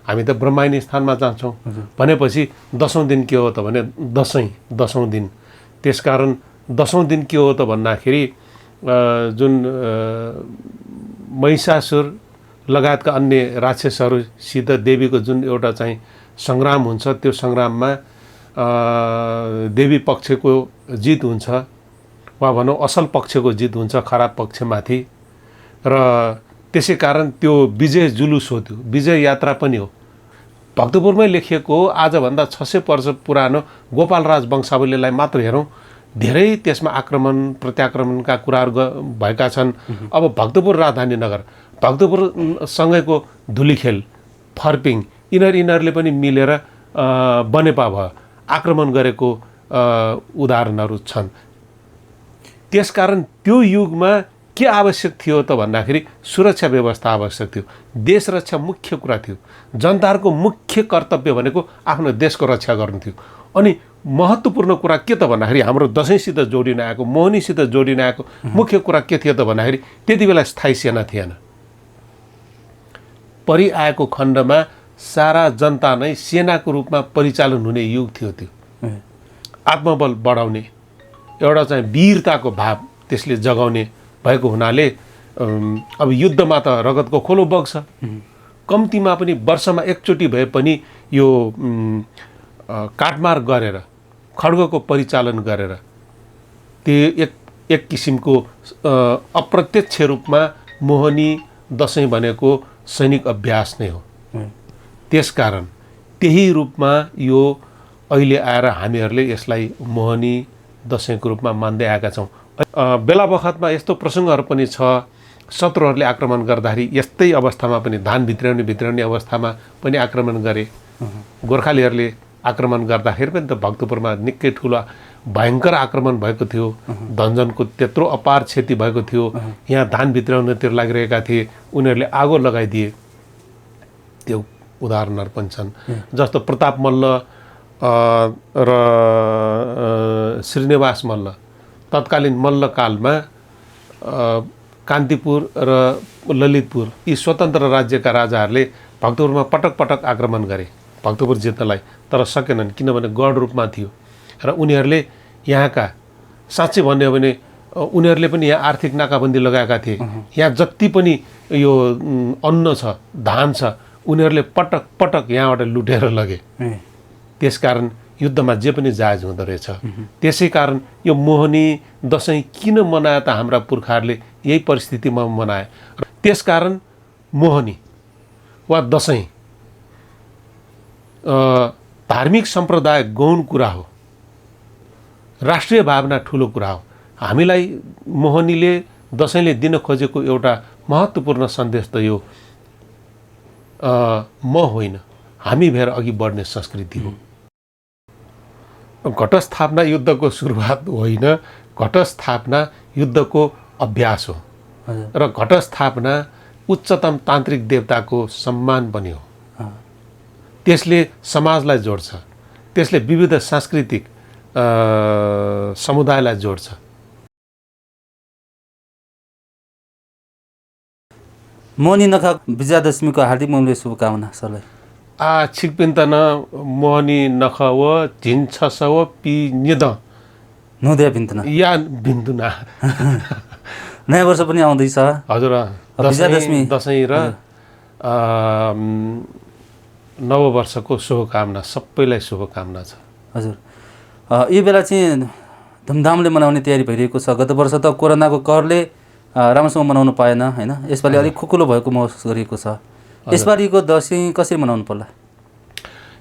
हामी त ब्रह्मायणी स्थानमा जान्छौँ भनेपछि 10औं दिन के हो त भने दसौँ दिन। त्यसकारण 10औं दिन के हो त भन्दाखेरि जुन महिषासुर लगायतका अन्य राक्षसहरूसित देवीको जुन एउटा चाहिँ सङ्ग्राम हुन्छ, त्यो सङ्ग्राममा देवी पक्षको जित हुन्छ वा भनौँ असल पक्षको जित हुन्छ खराब पक्षमाथि। र त्यसै कारण त्यो विजय जुलुस हो, त्यो विजय यात्रा पनि हो। भक्तपुरमै लेखिएको आजभन्दा 600 वर्ष पुरानो गोपालराज वंशावलीलाई मात्र हेरौँ, धेरै त्यसमा आक्रमण प्रत्याक्रमणका कुराहरू भएका छन्। अब भक्तपुर राजधानी नगर, भक्तपुरसँगैको धुलीखेल, फर्पिङ, यिनीहरूले पनि मिलेर बनेपा भयो, आक्रमण गरेको उदाहरणहरू छन्। त्यसकारण त्यो युगमा के आवश्यक थियो त भन्दाखेरि सुरक्षा व्यवस्था आवश्यक थियो, देश रक्षा मुख्य कुरा थियो। जनताहरूको मुख्य कर्तव्य भनेको आफ्नो देशको रक्षा गर्नु थियो। अनि महत्त्वपूर्ण कुरा के त भन्दाखेरि हाम्रो दसैँसित जोडिन आएको, मोहनीसित जोडिन आएको मुख्य कुरा के थियो त भन्दाखेरि त्यति बेला स्थायी सेना थिएन। परिआएको खण्डमा सारा जनता नै सेनाको रूपमा परिचालन हुने युग थियो त्यो। आत्मबल बढाउने एउटा चाहिँ वीरताको भाव त्यसले जगाउने भएको हुनाले अब युद्धमा त रगतको खोलो बग्छ। कम्तीमा पनि वर्षमा एकचोटि भए पनि यो काटमार गरेर, खड्गको परिचालन गरेर त्यो एक किसिमको अप्रत्यक्ष रूपमा मोहनी दसैँ भनेको सैनिक अभ्यास नै हो। त्यसकारण त्यही रूपमा यो अहिले आएर हामीहरूले यसलाई मोहनी दसैँको रूपमा मान्दै आएका छौँ। बेला बखतमा यस्तो प्रसङ्गहरू पनि छ, शत्रुहरूले आक्रमण गर्दाखेरि यस्तै अवस्थामा पनि धान भित्राउने अवस्थामा पनि आक्रमण गरे। गोर्खालीहरूले आक्रमण गर्दाखेरि पनि त भक्तपुरमा निकै ठुलो भयङ्कर आक्रमण भएको थियो, धनजनको त्यत्रो अपार क्षति भएको थियो। यहाँ धान भित्राउनतिर लागिरहेका थिए, उनीहरूले आगो लगाइदिए। त्यो उदाहरणहरू पनि छन्। जस्तो प्रताप मल्ल र श्रीनिवास मल्ल, तत्कालीन मल्लकालमा कान्तिपुर र ललितपुर यी स्वतन्त्र राज्यका राजाहरूले भक्तपुरमा पटक पटक आक्रमण गरे भक्तपुर जित्नलाई, तर सकेनन्, किनभने गढ रूपमा थियो। र उनीहरूले यहाँका साँच्चै भन्यो भने उनीहरूले पनि यहाँ आर्थिक नाकाबन्दी लगाएका थिए। यहाँ जति पनि यो अन्न छ, धान छ, उनीहरूले पटक पटक यहाँबाट लुटेर लगे। त्यसकारण युद्धमा जे पनि जायज हुँदो रहेछ। त्यसै कारण यो मोहनी दसैँ किन मनाए त हाम्रा पुर्खाहरूले? यही परिस्थितिमा मनाए। त्यसकारण मोहनी वा दसैँ धार्मिक सम्प्रदाय गौण कुरा हो, राष्ट्रिय भावना ठुलो कुरा हो। हामीलाई मोहनीले दसैँले दिन खोजेको एउटा महत्त्वपूर्ण सन्देश त यो म होइन, हामी भएर अघि बढ्ने संस्कृति हो। घटस्थापना युद्धको सुरुवात होइन, घटस्थापना युद्धको अभ्यास हो। र घटस्थापना उच्चतम तान्त्रिक देवताको सम्मान पनि हो। त्यसले समाजलाई जोड्छ, त्यसले विविध सांस्कृतिक समुदायलाई जोड्छ। मोहनी नखा विजयादशमीको हार्दिक मौलिक शुभकामना सरलाई। छिकपिन्तन मोहनी नख व झिन्छ स व पि निद नुदया भिन्तन या भिन्तुना। नयाँ वर्ष पनि आउँदैछ हजुर। दसैँ र नववर्षको शुभकामना, सबैलाई शुभकामना छ। हजुर, यो बेला चाहिँ धुमधामले मनाउने तयारी भइरहेको छ। गत वर्ष त कोरोनाको कहरले राम्रोसँग मनाउनु पाएन होइन, यसपालि अलिक खुकुलो भएको महसुस गरिएको छ। यसपालिको दसैँ कसरी मनाउनु पर्ला?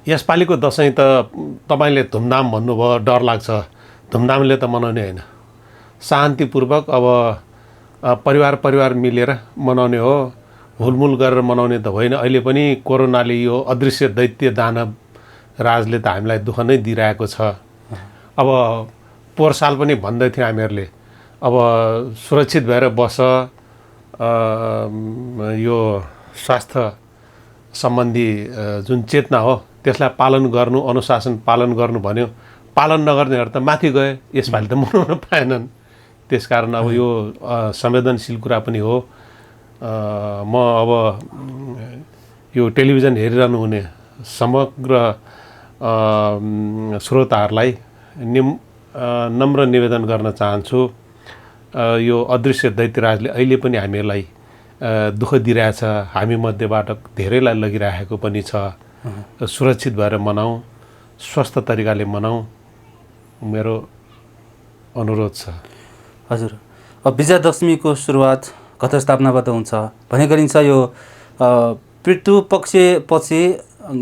यसपालिको दसैँ त तपाईँले धुमधाम भन्नुभयो, डर लाग्छ। धुमधामले त मनाउने होइन, शान्तिपूर्वक अब परिवार मिलेर मनाउने हो। हुलमुल गरेर मनाउने त होइन। अहिले पनि कोरोनाले यो अदृश्य दैत्य दानव राजले त हामीलाई दुःख नै दिइरहेको छ। अब पोहोर साल पनि भन्दै थियो हामीहरूले, अब सुरक्षित भएर बस, यो स्वास्थ्य सम्बन्धी जुन चेतना हो त्यसलाई पालन गर्नु, अनुशासन पालन गर्नु भन्यो। पालन नगर्नेहरू त माथि गए, यसपालि त मनाउन पाएनन्। त्यसकारण अब यो संवेदनशील कुरा पनि हो। म अब यो टेलिभिजन हेरिरहनु हुने समग्र श्रोताहरूलाई नम्र निवेदन गर्न चाहन्छु। यो अदृश्य दैत्यराजले अहिले पनि हामीलाई दुःख दिइरहेछ, हामी मध्येबाट धेरैलाई लगिरहेको पनि छ। सुरक्षित भएर मनाऊ, स्वस्थ तरिकाले मनाऊ, मेरो अनुरोध छ। हजुर, अब विजयादशमीको सुरुवात घटस्थापनाबाट हुन्छ भन्ने गरिन्छ। यो पितृ पक्षपछि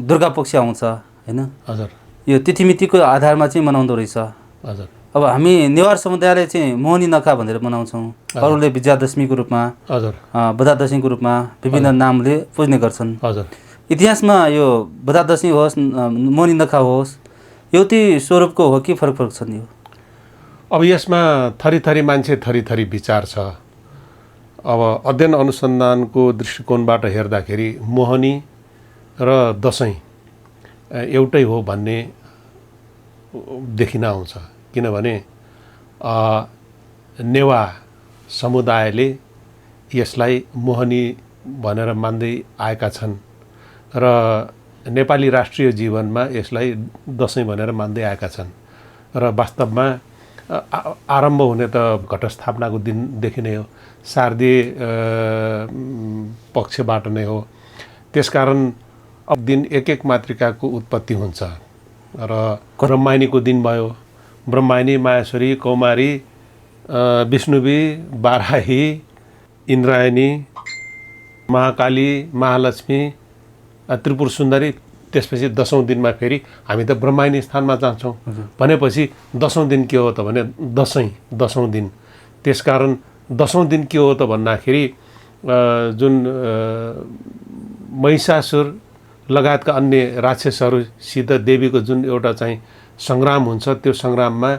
दुर्गा पक्ष आउँछ हैन? हजुर, यो तिथिमितिको आधारमा चाहिँ मनाउँदो रहेछ। हजुर। अब हामी नेवार समुदायले चाहिँ मोहनी नखा भनेर मनाउँछौँ, अरूले विजयादशमीको रूपमा, हजुर, बधादशमीको रूपमा विभिन्न नामले पुज्ने गर्छन्। हजुर। इतिहासमा यो बधादशमी होस्, मोहनी नखा होस्, एउटै स्वरूपको हो कि फरक फरक छन्? यो अब यसमा थरी मान्छे थरी विचार छ। अब अध्ययन अनुसन्धानको दृष्टिकोणबाट हेर्दाखेरि मोहनी र दसैँ एउटै हो भन्ने देखिन आउँछ। किनभने नेवा समुदायले यसलाई मोहनी भनेर मान्दै आएका छन् र नेपाली राष्ट्रिय जीवनमा यसलाई दसैँ भनेर मान्दै आएका छन्। र वास्तवमा आरम्भ हुने त घटस्थापनाको दिनदेखि नै हो, शारदीय पक्षबाट नै हो। त्यसकारण अब दिन एक मातृकाको उत्पत्ति हुन्छ र ब्रह्मायणीको दिन भयो। ब्रह्मायणी, माहेश्वरी, कौमारी, विष्णुवी, बाराही, इन्द्रायणी, महाकाली, महालक्ष्मी, त्रिपुर सुन्दरी। त्यसपछि 10औं दिनमा फेरि हामी त ब्रह्मायणी स्थानमा जान्छौँ। भनेपछि 10औं दिन के हो त भने दसैँ, 10औं दिन। त्यसकारण 10औं दिन के हो त भन्दाखेरि जुन महिषासुर लगायतका अन्य राक्षसहरूसित देवीको जुन एउटा चाहिँ सङ्ग्राम हुन्छ, त्यो सङ्ग्राममा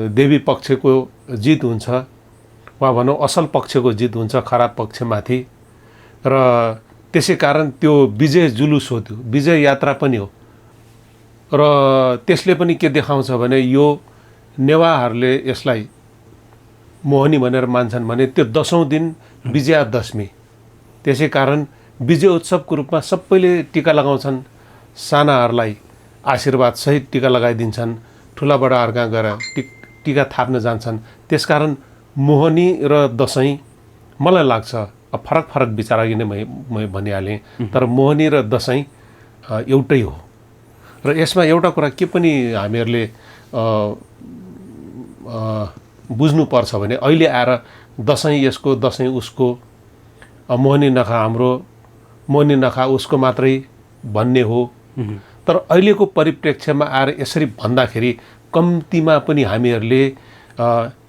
देवी पक्षको जित हुन्छ, वा भनौँ असल पक्षको जित हुन्छ खराब पक्षमाथि। र त्यसै कारण त्यो विजय जुलुस हो, त्यो विजय यात्रा पनि हो। र त्यसले पनि के देखाउँछ भने यो नेवारहरूले यसलाई मोहनी भनेर मान्छन् भने त्यो 10औं दिन विजयादशमी। त्यसै कारण विजय उत्सवको रूपमा सबैले टिका लगाउँछन्, सानाहरूलाई आशीर्वाद सहित टिका लगाइदिन्छन्, ठुला बडाहरूका गएर टिका थाप्न जान्छन्। त्यसकारण मोहनी र दसैँ मलाई लाग्छ अब फरक विचार अघि नै मैं भनिहालेँ, तर मोहनी र दसैँ एउटै हो। र यसमा एउटा कुरा के पनि हामीहरूले बुझ्नुपर्छ भने अहिले आएर दसैँ यसको, दसैँ उसको, मोहनी नखा हाम्रो, मोहनी नखा उसको मात्रै भन्ने हो। तर अहिलेको परिप्रेक्ष्यमा आएर यसरी भन्दाखेरि कम्तीमा पनि हामीहरूले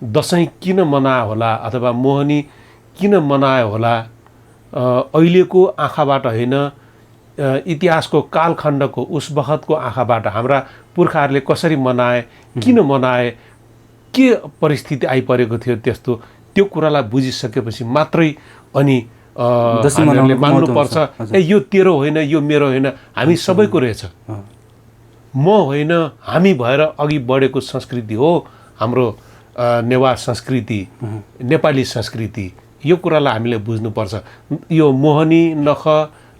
दसैँ किन मनायो होला अथवा मोहनी किन मनायो होला, अहिलेको आँखाबाट होइन, इतिहासको कालखण्डको उस बखतको आँखाबाट हाम्रा पुर्खाहरूले कसरी मनाए, किन मनाए, के परिस्थिति आइपरेको थियो त्यस्तो, त्यो कुरालाई बुझिसकेपछि मात्रै अनि हामीहरूले मान्नुपर्छ यो तेरो होइन, यो मेरो होइन, हामी सबैको रहेछ, म होइन हामी भएर अघि बढेको संस्कृति हो हाम्रो नेवार संस्कृति, नेपाली संस्कृति। यो कुरालाई हामीले बुझ्नुपर्छ। यो मोहनी नख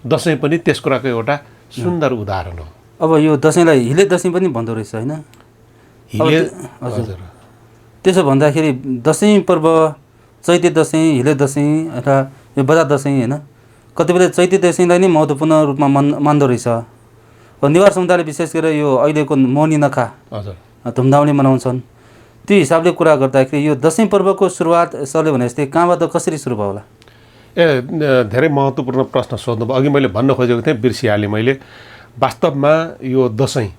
दसैँ पनि त्यस कुराको एउटा सुन्दर उदाहरण हो। अब यो दसैँलाई हिले दसैँ पनि भन्दो रहेछ होइन? हजुर, त्यसो भन्दाखेरि दसैँ पर्व, चैते दसैँ, हिले दसैँ अथवा यो बजा दसैँ होइन, कतिपय चैते दसैँलाई नै महत्त्वपूर्ण रूपमा मान्दो रहेछ। नेवार समुदायले विशेष गरेर यो अहिलेको मोहनी नखा धुमधामले मनाउँछन्। त्यो हिसाबले कुरा गर्दाखेरि यो दसैँ पर्वको सुरुवात सरले भने जस्तै कहाँबाट कसरी सुरु भयो होला? धेरै महत्त्वपूर्ण प्रश्न सोध्नुभयो। अघि मैले भन्न खोजेको थिएँ, बिर्सिहालेँ मैले। वास्तवमा यो दसैँ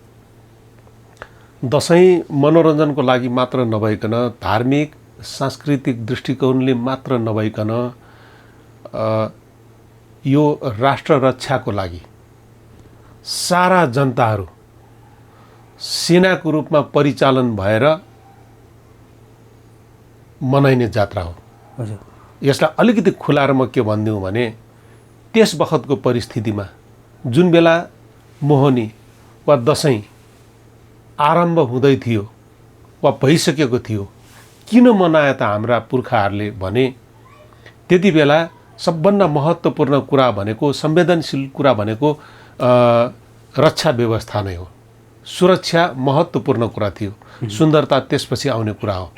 मनोरञ्जनको लागि मात्र नभइकन, धार्मिक सांस्कृतिक दृष्टिकोणले मात्र नभइकन, यो राष्ट्र रक्षाको लागि सारा जनताहरू सेनाको रूपमा परिचालन भएर मनाइने जात्रा हो। यसलाई अलिकति खुलाएर म के भनिदिउँ भने, त्यस बखतको परिस्थितिमा जुन बेला मोहनी वा दसैँ आरम्भ हुँदै थियो वा भइसकेको थियो, किन मनाए त हाम्रा पुर्खाहरूले भने त्यति बेला सबभन्दा महत्त्वपूर्ण कुरा भनेको संवेदनशील कुरा भनेको रक्षा व्यवस्था नै हो। सुरक्षा महत्त्वपूर्ण कुरा थियो, सुन्दरता त्यसपछि आउने कुरा हो।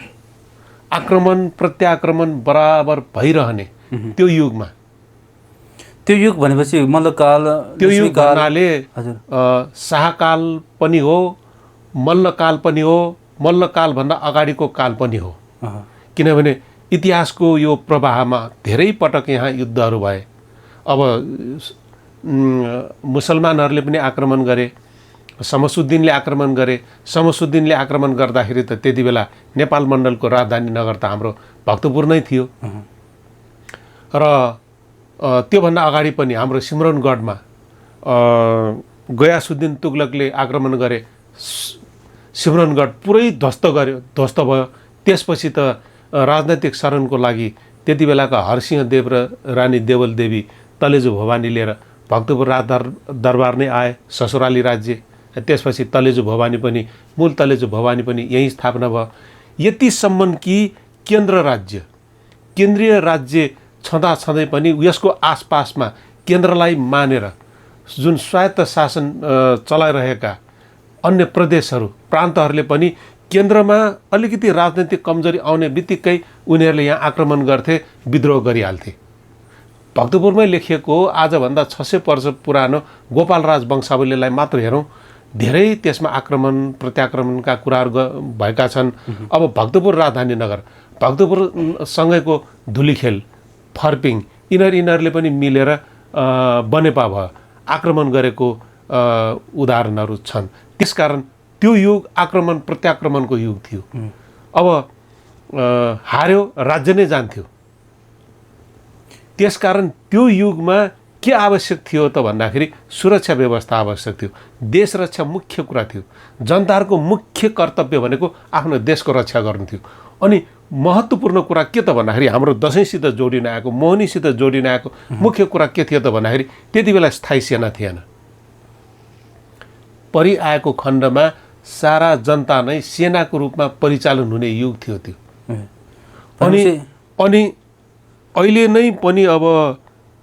आक्रमण प्रत्याक्रमण बराबर भइरहने त्यो युगमा, त्यो युग भनेपछि मल्लकाल, त्यो युग भन्नाले हजुर शाहकाल पनि हो, मल्लकाल पनि हो, मल्लकालभन्दा अगाडिको काल पनि हो। किनभने इतिहासको यो प्रवाहमा धेरै पटक यहाँ युद्धहरू भए। अब मुसलमानहरूले पनि आक्रमण गरे, शमसुद्दिनले आक्रमण गरे। शमसुद्दिनले आक्रमण गर्दाखेरि त त्यति बेला नेपाल मण्डलको राजधानी नगर त हाम्रो भक्तपुर नै थियो। र त्योभन्दा अगाडि पनि हाम्रो सिमरनगढमा गयासुद्दिन तुगलकले आक्रमण गरे, सिमरनगढ पुरै ध्वस्त भयो। त्यसपछि त राजनैतिक शरणको लागि त्यति बेलाका हरसिंह देव र रानी देवल देवी तलेजु भवानी लिएर भक्तपुर दरबार नै आए, ससुराली राज्य। त्यसपछि तलेजु भवानी पनि, मूल तलेजु भवानी पनि यहीँ स्थापना भयो। यतिसम्म कि केन्द्रीय राज्य छँदाछँदै पनि यसको आसपासमा केन्द्रलाई मानेर जुन स्वायत्त शासन चलाइरहेका अन्य प्रदेशहरू, प्रान्तहरूले पनि केन्द्रमा अलिकति राजनैतिक कमजोरी आउने बित्तिकै उनीहरूले यहाँ आक्रमण गर्थे, विद्रोह गरिहाल्थे। भक्तपुरमै लेखिएको आजभन्दा 600 वर्ष पुरानो गोपालराज वंशावलीलाई मात्र हेरौँ, धेरै त्यसमा आक्रमण प्रत्याक्रमणका कुराहरू भएका छन्। अब भक्तपुर राजधानी नगर, भक्तपुरसँगैको धुलीखेल, फर्पिङ, यिनीहरूले पनि मिलेर बनेपा भयो, आक्रमण गरेको उदाहरणहरू छन्। त्यसकारण त्यो युग आक्रमण प्रत्याक्रमणको युग थियो। अब हार्यो राज्य नै जान्थ्यो। त्यसकारण त्यो युगमा के आवश्यक थियो त भन्दाखेरि सुरक्षा व्यवस्था आवश्यक थियो। देश रक्षा मुख्य कुरा थियो। जनताहरूको मुख्य कर्तव्य भनेको आफ्नो देशको रक्षा गर्नु थियो। अनि महत्त्वपूर्ण कुरा के त भन्दाखेरि हाम्रो दसैँसित जोडिन आएको, मोहनीसित जोडिन आएको मुख्य कुरा के थियो त भन्दाखेरि त्यति बेला स्थायी सेना थिएन। परिआएको खण्डमा सारा जनता नै सेनाको रूपमा परिचालन हुने युग थियो त्यो। अनि अहिले नै पनि अब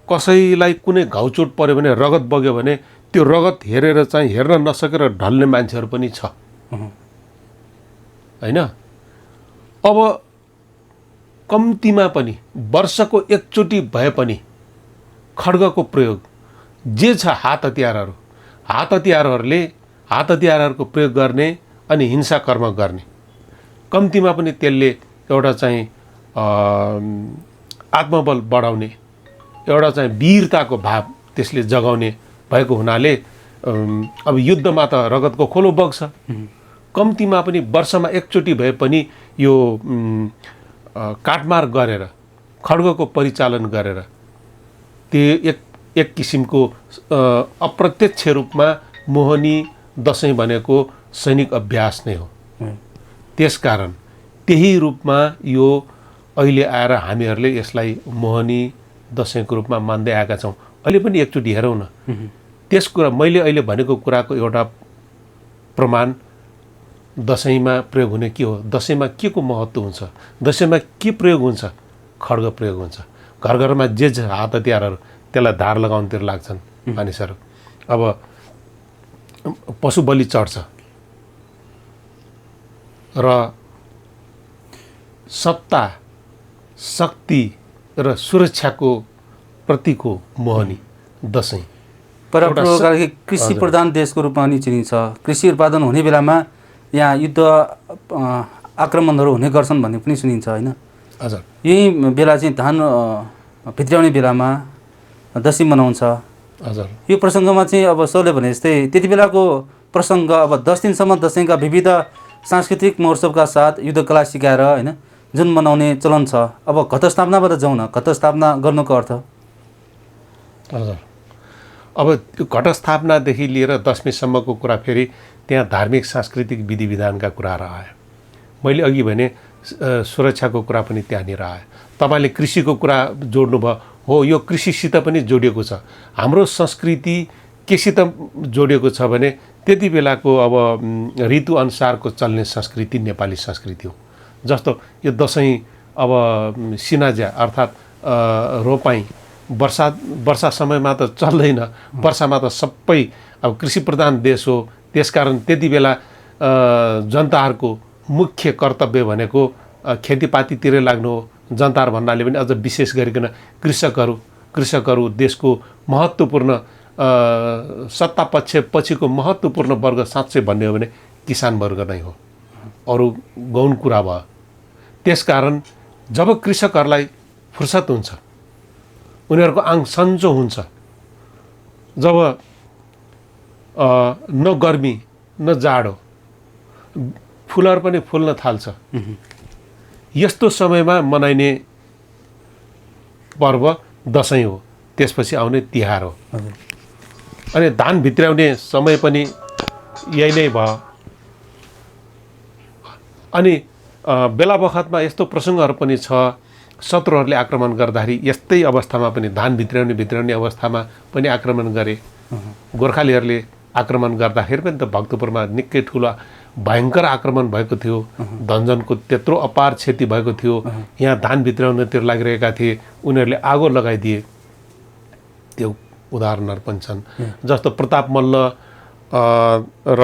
कसैलाई कुनै घाउचोट पर्यो भने, रगत बग्यो भने त्यो रगत हेरेर चाहिँ हेर्न नसकेर ढल्ने मान्छेहरू पनि छ, होइन? अब कम्तीमा पनि वर्षको एकचोटि भए पनि खड्गको प्रयोग जे छ, हात हतियारहरूको प्रयोग गर्ने अनि हिंसा कर्म गर्ने, कम्तीमा पनि त्यसले एउटा चाहिँ आत्मबल बढाउने, एउटा चाहिँ वीरताको भाव त्यसले जगाउने भएको हुनाले अब युद्धमा त रगतको खोलो बग्छ। कम्तीमा पनि वर्षमा एकचोटि भए पनि यो काटमार गरेर, खड्गको परिचालन गरेर त्यो एक किसिमको अप्रत्यक्ष रूपमा मोहनी दसैँ भनेको सैनिक अभ्यास नै हो। त्यसकारण त्यही रूपमा यो अहिले आएर हामीहरूले यसलाई मोहनी दसैँको रूपमा मान्दै आएका छौँ। अहिले पनि एकचोटि हेरौँ न, त्यस कुरा मैले अहिले भनेको कुराको एउटा प्रमाण दसैँमा प्रयोग हुने के हो, दसैँमा के को महत्त्व हुन्छ, दसैँमा के प्रयोग हुन्छ, खड्ग प्रयोग हुन्छ। घर घरमा जे हात हतियारहरू त्यसलाई धार लगाउनतिर लाग्छन् मानिसहरू। अब पशु बलि चढ्छ र सत्ता, शक्ति र सुरक्षाको प्रतीक हो मोहनी दसैँ। कृषि प्रधान देशको रूपमा पनि चिनिन्छ। कृषि उत्पादन हुने बेलामा यहाँ युद्ध आक्रमणहरू हुने गर्छन् भन्ने पनि सुनिन्छ, होइन? हजुर। यही बेला चाहिँ धान भित्र्याउने बेलामा दसैँ मनाउँछ। हजुर। यो प्रसङ्गमा चाहिँ अब सरले भने जस्तै त्यति बेलाको प्रसङ्ग, अब 10 दिनसम्म दसैँका विविध सांस्कृतिक महोत्सवका साथ युद्धकला सिकाएर, होइन, जुन मनाउने चलन छ। अब घटस्थापनाबाट जाउँ न, घटस्थापना गर्नुको अर्थ। हजुर। अब त्यो घटस्थापनादेखि लिएर दशमीसम्मको कुरा फेरि त्यहाँ धार्मिक सांस्कृतिक विधि विधानका कुराहरू आयो। मैले अघि भने सुरक्षाको कुरा पनि त्यहाँनिर आयो। तपाईँले कृषिको कुरा जोड्नुभयो, हो, यो कृषिसित पनि जोडिएको छ। हाम्रो संस्कृति केसित जोडिएको छ भने त्यति बेलाको अब ऋतुअनुसारको चल्ने संस्कृति नेपाली संस्कृति हो। जस्तो यो दसैँ अब सिनाज्या अर्थात् रोपाइँ वर्षा समयमा त चल्दैन, वर्षामा त सबै अब कृषि प्रधान देश हो। त्यसकारण त्यति बेला जनताहरूको मुख्य कर्तव्य भनेको खेतीपातीतिरै लाग्नु हो। जनताहरू भन्नाले पनि अझ विशेष गरिकन कृषकहरू देशको महत्त्वपूर्ण सत्ता पछिको महत्त्वपूर्ण वर्ग साँच्चै भन्ने हो भने किसान वर्ग नै हो। अरू गौण कुरा भयो। त्यसकारण जब कृषकहरूलाई फुर्सद हुन्छ, उनीहरूको आङ सन्चो हुन्छ, जब न गर्मी न जाडो, फुलहरू पनि फुल्न थाल्छ, यस्तो समयमा मनाइने पर्व दसैँ हो। त्यसपछि आउने तिहार हो। अनि धान भित्र्याउने समय पनि यही नै भयो। अनि बेला बखतमा यस्तो प्रसङ्गहरू पनि छ, शत्रुहरूले आक्रमण गर्दाखेरि यस्तै अवस्थामा पनि धान भित्र्याउने अवस्थामा पनि आक्रमण गरे। गोर्खालीहरूले आक्रमण गर्दाखेरि पनि त भक्तपुरमा निकै ठुलो भयङ्कर आक्रमण भएको थियो। धनजनको त्यत्रो अपार क्षति भएको थियो। यहाँ धान भित्र्याउनतिर लागिरहेका थिए, उनीहरूले आगो लगाइदिए। त्यो उदाहरणहरू पनि छन्। जस्तो प्रताप मल्ल र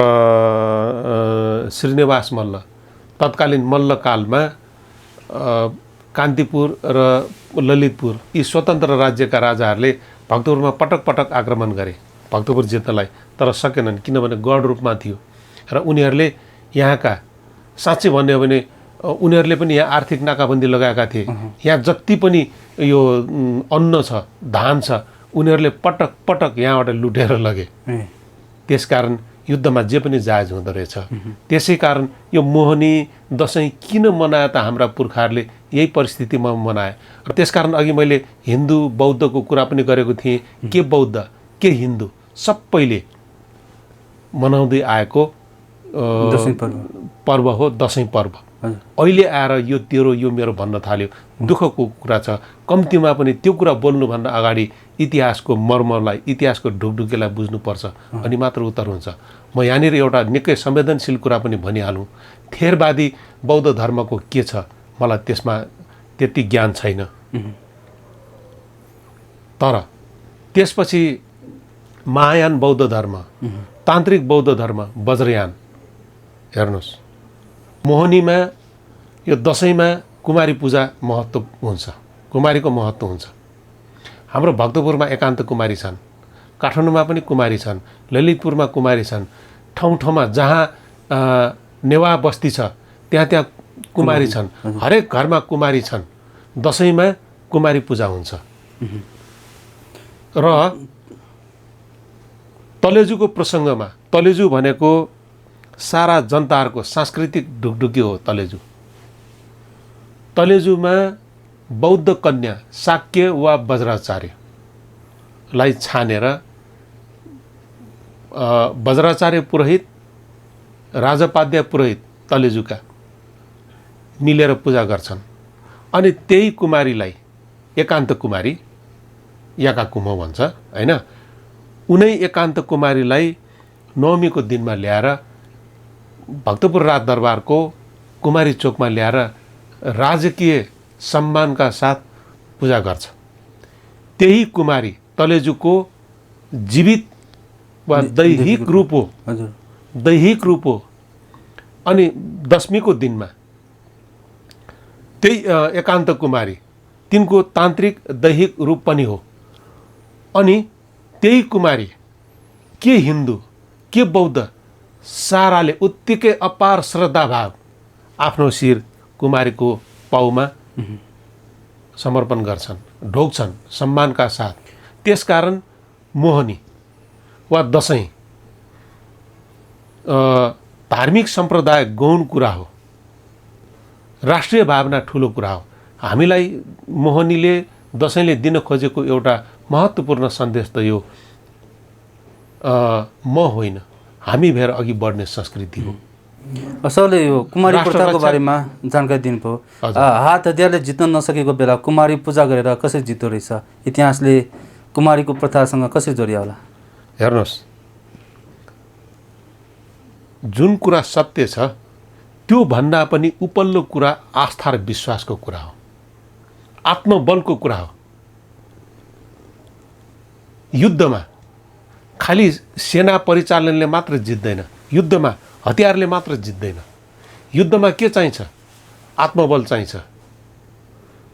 श्रीनिवास मल्ल, तत्कालीन मल्लकालमा कान्तिपुर र ललितपुर यी स्वतन्त्र राज्यका राजाहरूले भक्तपुरमा पटक पटक आक्रमण गरे भक्तपुर जित्नलाई, तर सकेनन्, किनभने गढ रूपमा थियो। र उनीहरूले यहाँका साँच्चै भन्ने हो भने उनीहरूले पनि यहाँ आर्थिक नाकाबन्दी लगाएका थिए। यहाँ जति पनि यो अन्न छ, धान छ, उनीहरूले पटक पटक यहाँबाट लुटेर लगे। त्यसकारण युद्धमा जे पनि जायज हुँदो रहेछ। त्यसै कारण यो मोहनी दसैँ किन मनाए त हाम्रा पुर्खाहरूले? यही परिस्थितिमा मनाए। र त्यसकारण अघि मैले हिन्दू बौद्धको कुरा पनि गरेको थिएँ। के बौद्ध के हिन्दू सबैले मनाउँदै आएको पर्व हो दसैँ पर्व। अहिले आएर यो तेरो यो मेरो भन्न थाल्यो, दुःखको कुरा छ। कम्तीमा पनि त्यो कुरा बोल्नुभन्दा अगाडि इतिहासको मर्मलाई, इतिहासको ढुकढुकीलाई बुझ्नुपर्छ, अनि मात्र उत्तर हुन्छ। म यहाँनिर एउटा निकै संवेदनशील कुरा पनि भनिहालौँ। थेरवादी बौद्ध धर्मको के छ मलाई त्यसमा त्यति ज्ञान छैन। तर त्यसपछि महायान बौद्ध धर्म, तान्त्रिक बौद्ध धर्म, वज्रयान, हेर्नुहोस्, मोहनीमा यो दसैँमा कुमारी पूजा महत्त्व हुन्छ, कुमारीको महत्त्व हुन्छ। हाम्रो भक्तपुरमा एकान्त कुमारी छन्, काठमाडौँमा पनि कुमारी छन्, ललितपुरमा कुमारी छन्। ठाउँ ठाउँमा जहाँ नेवा बस्ती छ त्यहाँ कुमारी छन्। हरेक घरमा कुमारी छन्। दसैँमा कुमारी पूजा हुन्छ। र तलेजुको प्रसङ्गमा, तलेजु भनेको सारा जनताहरूको सांस्कृतिक ढुकढुकी हो। तलेजुमा बौद्ध कन्या शाक्य वा वज्राचार्यलाई छानेर वज्राचार्य पुरोहित, राजपाद्य पुरोहित तलेजुका मिलेर पूजा गर्छन्। अनि त्यही कुमारीलाई एकान्त कुमारी, याका कुमो भन्छ हैन, उनै एकान्त कुमारीलाई नवमीको दिनमा ल्याएर भक्तपुर राजदरबारको कुमारी चोकमा ल्याएर राजकीय सम्मानका साथ पूजा गर्छ। त्यही कुमारी तलेजुको जीवित वा दैहिक रूप हो, दैहिक रूप हो। अनि दशमीको दिनमा त्यही एकान्त कुमारी तिनको तान्त्रिक दैहिक रूप पनि हो। अनि त्यही कुमारी के हिन्दू के बौद्ध साराले उत्तिकै अपार श्रद्धाभाव आफ्नो शिर कुमारीको पाउमा समर्पण गर्छन्, ढोग्छन् सम्मानका साथ। त्यसकारण मोहनी वा दसैँ धार्मिक सम्प्रदाय गौण कुरा हो, राष्ट्रिय भावना ठुलो कुरा हो। हामीलाई मोहनीले दसैँले दिन खोजेको एउटा महत्त्वपूर्ण सन्देश त यो म होइन, हामी भएर अघि बढ्ने संस्कृति हो। असलले यो कुमारी प्रथाको बारेमा जानकारी दिनुभयो। हात हतियारले जित्न नसकेको बेला कुमारी पूजा गरेर कसरी जित्दो रहेछ? इतिहासले कुमारीको प्रथासँग कसरी जोडिया होला? हेर्नुहोस्, जुन कुरा सत्य छ त्यो भन्दा पनि उपल्लो कुरा आस्था र विश्वासको कुरा हो, आत्मबलको कुरा हो। युद्धमा खालि सेना परिचालनले मात्र जित्दैन, युद्धमा हतियारले मात्र जित्दैन। युद्धमा के चाहिन्छ? आत्मबल चाहिन्छ।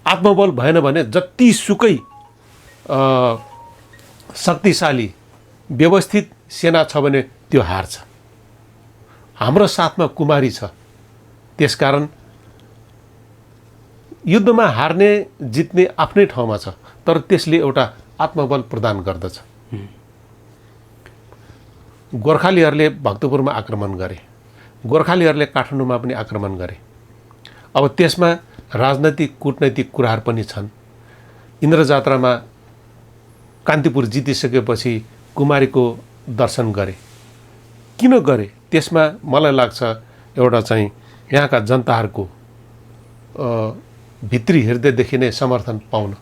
आत्मबल भएन भने जतिसुकै शक्तिशाली व्यवस्थित सेना छ भने त्यो हार्छ। हाम्रो साथमा कुमारी छ, त्यसकारण युद्धमा हार्ने जित्ने आफ्नै ठाउँमा छ, तर त्यसले एउटा आत्मबल प्रदान गर्दछ। गोर्खालीहरूले भक्तपुरमा आक्रमण गरे, गोर्खालीहरूले काठमाडौँमा पनि आक्रमण गरे। अब त्यसमा राजनैतिक कूटनैतिक कुराहरू पनि छन्। इन्द्रजात्रामा कान्तिपुर जितिसकेपछि कुमारीको दर्शन गरे। किन गरे? त्यसमा मलाई लाग्छ एउटा चाहिँ यहाँका जनताहरूको भित्री हृदयदेखि नै समर्थन पाउन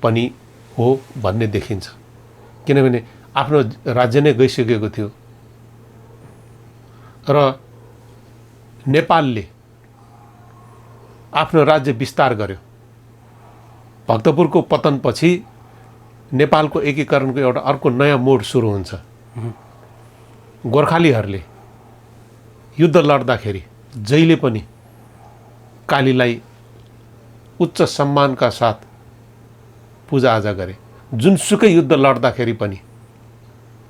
पनि हो भन्ने देखिन्छ। किनभने आफ्नो राज्य नै गइसकेको थियो र नेपालले आफ्नो राज्य विस्तार गर्यो। भक्तपुरको पतनपछि नेपालको एकीकरणको एउटा अर्को नयाँ मोड सुरु हुन्छ। गोर्खालीहरूले युद्ध लड्दाखेरि जहिले पनि कालीलाई उच्च सम्मानका साथ पूजाआजा गरे। जुनसुकै युद्ध लड्दाखेरि पनि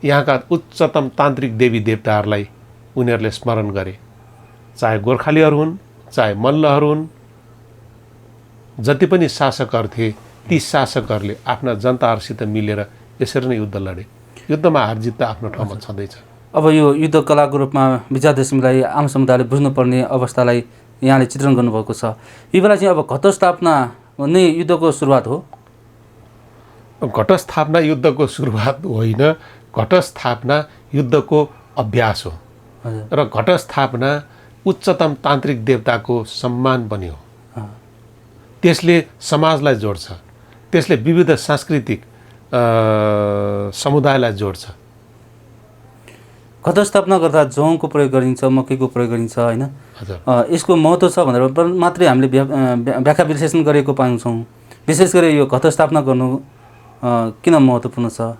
यहाँका उच्चतम तान्त्रिक देवी देवताहरूलाई उनीहरूले स्मरण गरे। चाहे गोर्खालीहरू हुन्, चाहे मल्लहरू हुन्, जति पनि शासकहरू थिए ती शासकहरूले आफ्ना जनताहरूसित मिलेर यसरी नै युद्ध लडे। युद्धमा हार जित त आफ्नो ठाउँमा छँदैछ। अब यो युद्ध कलाको रूपमा विजयादशमीलाई आम समुदायले बुझ्नुपर्ने अवस्थालाई यहाँले चित्रण गर्नुभएको छ। यो बेला चाहिँ अब घटस्थापना नै युद्धको सुरुवात हो? घटस्थापना युद्धको सुरुवात होइन, घटस्थापना युद्धको अभ्यास हो। र घटस्थापना उच्चतम तान्त्रिक देवताको सम्मान पनि हो। त्यसले समाजलाई जोड्छ, त्यसले विविध सांस्कृतिक समुदायलाई जोड्छ। घटस्थापना गर्दा जौँको प्रयोग गरिन्छ, मकैको प्रयोग गरिन्छ, होइन? यसको महत्त्व छ भनेर मात्रै हामीले व्याख्या विश्लेषण गरेको पाउँछौँ। विशेष गरी यो घटस्थापना गर्नु किन महत्त्वपूर्ण छ?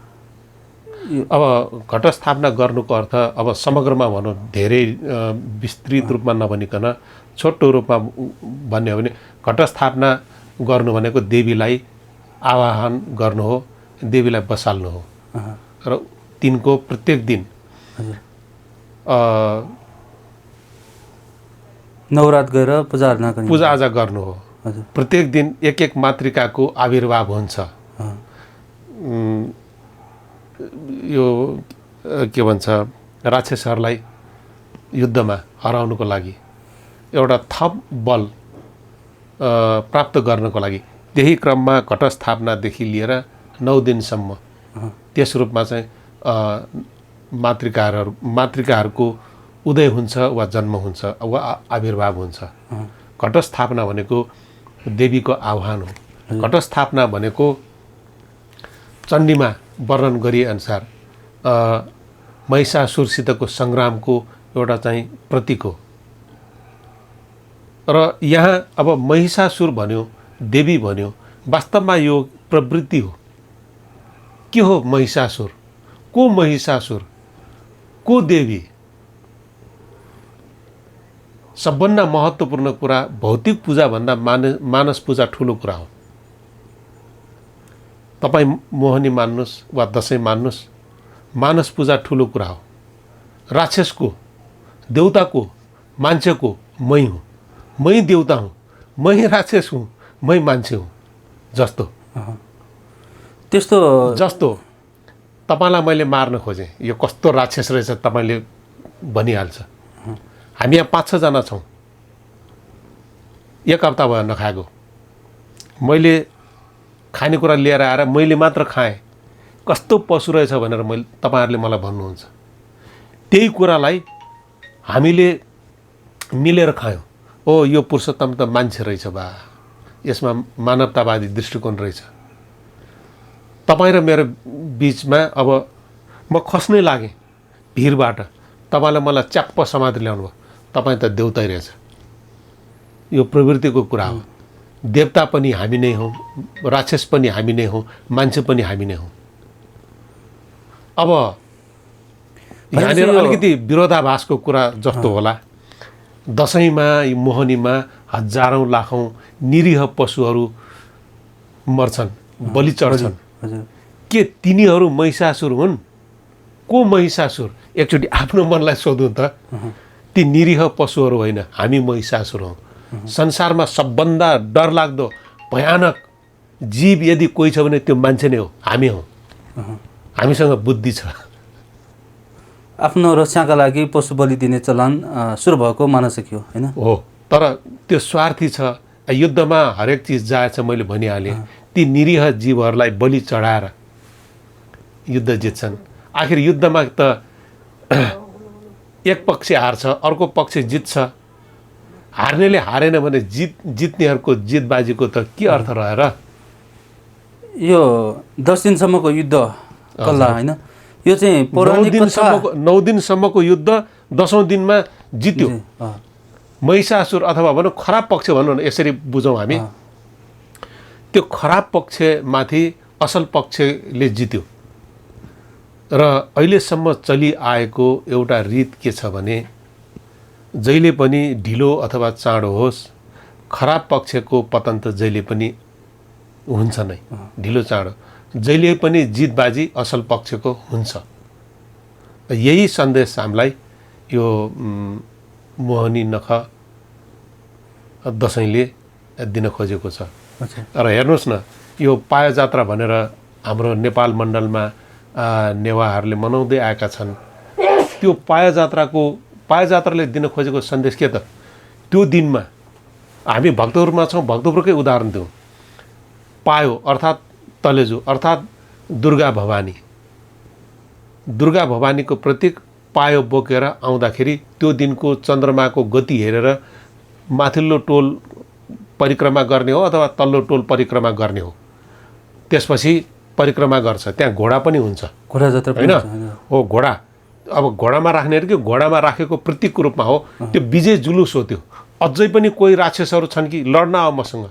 अब घटस्थापना गर्नुको अर्थ अब समग्रमा भनौँ, धेरै विस्तृत रूपमा नभनिकन छोटो रूपमा भन्ने हो भने घटस्थापना गर्नु भनेको देवीलाई आवाहन गर्नु हो, देवीलाई बसाल्नु हो र तिनको प्रत्येक दिन नवरात गएर पूजाआजा गर्नु हो। प्रत्येक दिन एक एक मातृकाको आविर्भाव हुन्छ। यो के भन्छ, राक्षसहरूलाई युद्धमा हराउनुको लागि एउटा थप बल प्राप्त गर्नको लागि त्यही क्रममा घटस्थापनादेखि लिएर 9 दिनसम्म त्यस रूपमा चाहिँ मातृकाहरूको उदय हुन्छ वा जन्म हुन्छ वा आविर्भाव हुन्छ। घटस्थापना भनेको देवीको आह्वान हो। घटस्थापना भनेको चण्डीमा वर्णन गरिएअनुसार महिषासुरसितको सङ्ग्रामको एउटा चाहिँ प्रतीक हो। र यहाँ अब महिषासुर भन्यो, देवी भन्यो, वास्तवमा यो प्रवृत्ति हो। के हो महिषासुर? को महिषासुर? को देवी? सबभन्दा महत्त्वपूर्ण कुरा भौतिक पूजाभन्दा मानस पूजा ठुलो कुरा हो। तपाईँ मोहनी मान्नुहोस् वा दसैँ मान्नुहोस्, मानस पूजा ठुलो कुरा हो। राक्षसको, देउताको, मान्छेको मै हुँ, मै देउता हुँ, मै राक्षस हुँ, मै मान्छे हुँ जस्तो। त्यस्तो जस्तो तपाईँलाई मैले मार्न खोजेँ, यो कस्तो राक्षस रहेछ तपाईँले भनिहाल्छ। हामी यहाँ 5-6 जना छौँ, 1 हप्ता भयो नखाएको। मैले खानेकुरा लिएर आएर मैले मात्र खाएँ, कस्तो पशु रहेछ भनेर तपाईँहरूले मलाई भन्नुहुन्छ। त्यही कुरालाई हामीले मिलेर खायौँ। ओ यो पुरुषोत्तम त मान्छे रहेछ बा, यसमा मानवतावादी दृष्टिकोण रहेछ। तपाईँ र मेरो बिचमा अब म खस्नै लागेँ भिरबाट, तपाईँले मलाई च्याप्प समातेर ल्याउनु भयो, तपाईँ त देउतै रहेछ। यो प्रवृत्तिको कुरा हो। देवता पनि हामी नै हौँ, राक्षस पनि हामी नै हौँ, मान्छे पनि हामी नै हौँ। अब यहाँनिर अलिकति विरोधाभासको कुरा जस्तो होला। दसैँमा मोहनीमा हजारौँ लाखौँ निरीह पशुहरू मर्छन्, बलि चढ्छन्। हजुर, के तिनीहरू महिषासुर हुन्? को महिषासुर? एकचोटि आफ्नो मनलाई सोधौँ त। ती निरीह पशुहरू होइन, हामी महिषासुर हौँ। संसारमा सबभन्दा डरलाग्दो भयानक जीव यदि कोही छ भने त्यो मान्छे नै हो, हामी हौँ। हामीसँग बुद्धि छ। आफ्नो रक्षाका लागि पशु बलि दिने चलन सुरु भएको मान्न सकियो होइन। हो, तर त्यो स्वार्थी छ। युद्धमा हरेक चिज जाएछ, मैले भनिहालेँ। ती निरीह जीवहरूलाई बलि चढाएर युद्ध जित्छन्। आखिर युद्धमा त एक पक्ष हार्छ, अर्को पक्ष जित्छ। हार्नेले हारेन भने जित्नेहरूको जितबाजीको त के अर्थ रह्यो र? यो 10 दिनसम्मको युद्ध कल्ला होइन, यो चाहिँ पौराणिक 9 दिनसम्मको युद्ध 10औँ दिनमा जित्यो महिषासुर, अथवा भनौँ खराब पक्ष भनौँ न, यसरी बुझौँ हामी। त्यो खराब पक्षमाथि असल पक्षले जित्यो। र अहिलेसम्म चलिआएको एउटा रीत के छ भने जहिले पनि ढिलो अथवा चाँडो होस्, खराब पक्षको पतन त जहिले पनि हुन्छ नै। ढिलो चाँडो जहिले पनि जितबाजी असल पक्षको हुन्छ। यही सन्देश हामीलाई यो मोहनी नख दसैँले दिन खोजेको छ। र हेर्नुहोस् न, यो पाया जात्रा भनेर हाम्रो नेपाल मण्डलमा नेवारहरूले मनाउँदै आएका छन्। त्यो पाया जात्राले दिन खोजेको सन्देश के त? त्यो दिनमा हामी भक्तपुरमा छौँ, भक्तपुरकै उदाहरण दिउँ। पायो अर्थात् तलेजु अर्थात् दुर्गा भवानीको प्रतीक पायो बोकेर आउँदाखेरि त्यो दिनको चन्द्रमाको गति हेरेर माथिल्लो टोल परिक्रमा गर्ने हो अथवा तल्लो टोल परिक्रमा गर्ने हो। त्यसपछि परिक्रमा गर्छ। त्यहाँ घोडा पनि हुन्छ, घोडा जात्रा होइन? हो, घोडा। अब घोडामा राख्ने कि घोडामा राखेको प्रतीकको रूपमा हो। त्यो विजय जुलुस हो। त्यो अझै पनि कोही राक्षसहरू छन् कि लड्न आऊ मसँग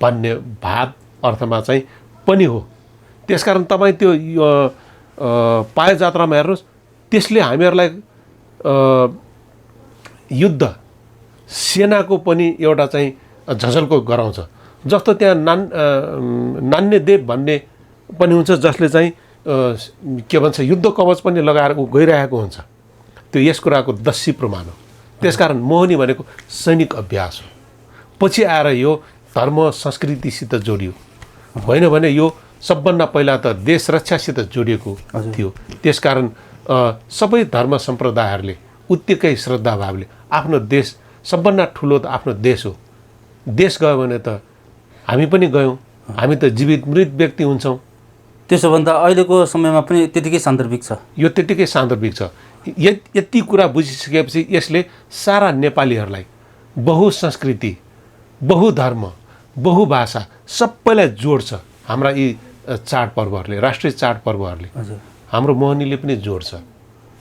भन्ने भाव अर्थमा चाहिँ पनि हो। त्यसकारण तपाईँ त्यो पाया जात्रामा हेर्नुहोस्, त्यसले हामीहरूलाई युद्ध सेनाको पनि एउटा चाहिँ झझल्को गराउँछ। जस्तो त्यहाँ नान्य देव भन्ने पनि हुन्छ, जसले चाहिँ के भन्छ युद्ध कवच पनि लगाएर गइरहेको हुन्छ। त्यो यस कुराको दस्सी प्रमाण हो। त्यसकारण मोहनी भनेको सैनिक अभ्यास हो। पछि आएर यो धर्म संस्कृतिसित जोडियो, होइन भने यो सबभन्दा पहिला त देश रक्षासित जोडिएको थियो। त्यसकारण सबै धर्म सम्प्रदायहरूले उत्तिकै श्रद्धाभावले आफ्नो देश, सबभन्दा ठुलो त आफ्नो देश हो। देश गयो भने त हामी पनि गयौँ, हामी त जीवित मृत व्यक्ति हुन्छौँ। त्यसो भन्दा अहिलेको समयमा पनि त्यतिकै सान्दर्भिक छ। यो त्यतिकै सान्दर्भिक छ। यति कुरा बुझिसकेपछि यसले सारा नेपालीहरूलाई बहुसंस्कृति, बहुधर्म, बहुभाषा सबैलाई जोड्छ। हाम्रा यी चाडपर्वहरूले, राष्ट्रिय चाडपर्वहरूले हाम्रो मोहनीले पनि जोड्छ।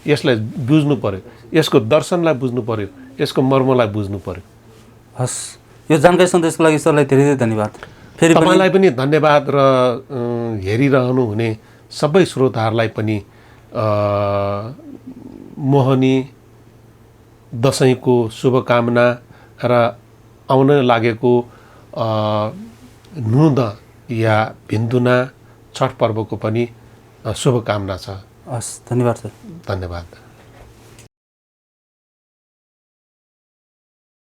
यसलाई बुझ्नु पर्यो, यसको दर्शनलाई बुझ्नु पर्यो, यसको मर्मलाई बुझ्नु पर्यो। हस्, यो जानकारी सन्देशको लागि सरलाई धेरै धेरै धन्यवाद। फेरि तपाईँलाई पनि धन्यवाद। र हेरिरहनु हुने सबै श्रोताहरूलाई पनि मोहनी दसैँको शुभकामना र आउन लागेको नुद या भिन्दुना छठ पर्वको पनि शुभकामना छ। हस्, धन्यवाद सर। धन्यवाद।